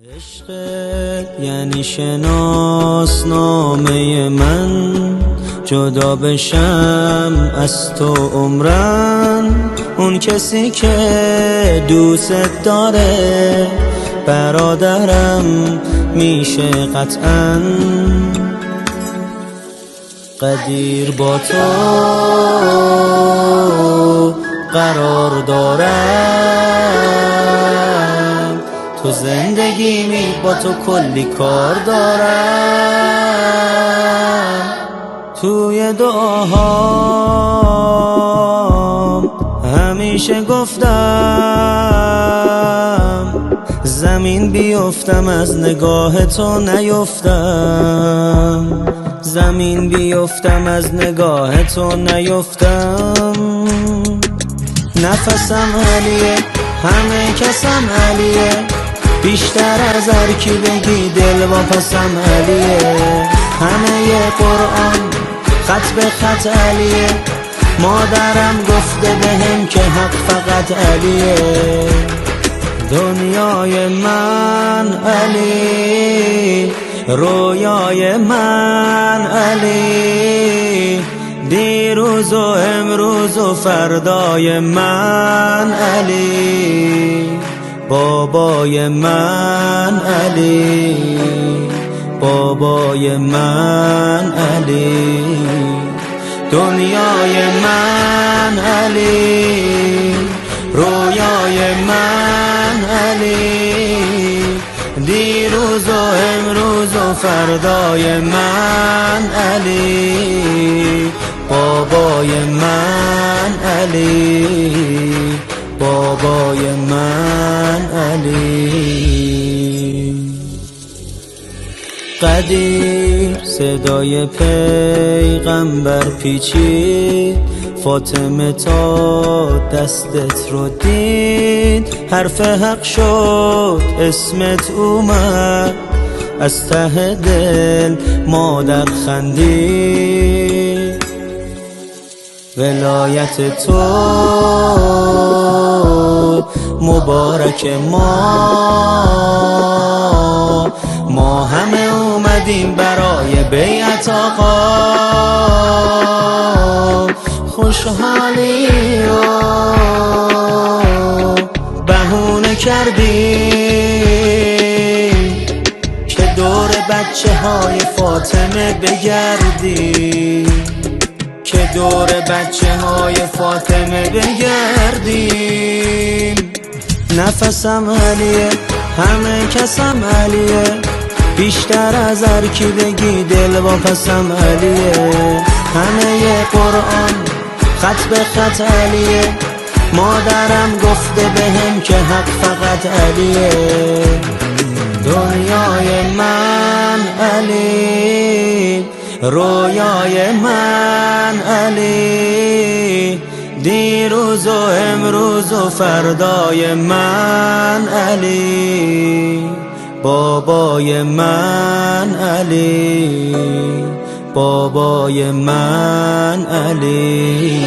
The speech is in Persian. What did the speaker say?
عشق یعنی شناسنامه من، جدا بشم از تو عمرن. اون کسی که دوست داره برادرم میشه قطعاً. قدیر با تو قرار دارم، تو زندگیمی با تو کلی کار دارم. توی دعاهام همیشه گفتم زمین بیفتم از نگاه تو نیفتم، زمین بیفتم از نگاه تو نیفتم. نفسم علیه، همه کسم علیه، بیشتر از هر کی بگی دل واپسم علیه. همه قرآن خط به خط علیه، مادرم گفته بهم که حق فقط علیه. دنیای من علی، رویای من علی، دیروز و امروز و فردای من علی. بابای من علی، بابای من علی. دنیای من علی، رویای من علی، دیروز و امروز و فردای من علی. بابای من علی، بابای من علی. قدیر صدای پیغمبر پیچید، فاطمه تا دستت رو دید. حرف حق شد اسمت اومد، از ته دل مادر خندید. ولایت تو مبارک ما همه اومدیم برای بیعت آقا. خوشحالی و بهونه کردیم که دور بچه های فاطمه بگردیم، که دور بچه های فاطمه بگردیم. نفسم علیه، همه کسم علیه، بیشتر از هر کی بگی دل واپسم علیه. همه قرآن خط به خط علیه، مادرم گفته بهم که حق فقط علیه. دنیای من علی، رویای من علی، دیروز و امروز و فردای من علی. بابای من علی، بابای من علی.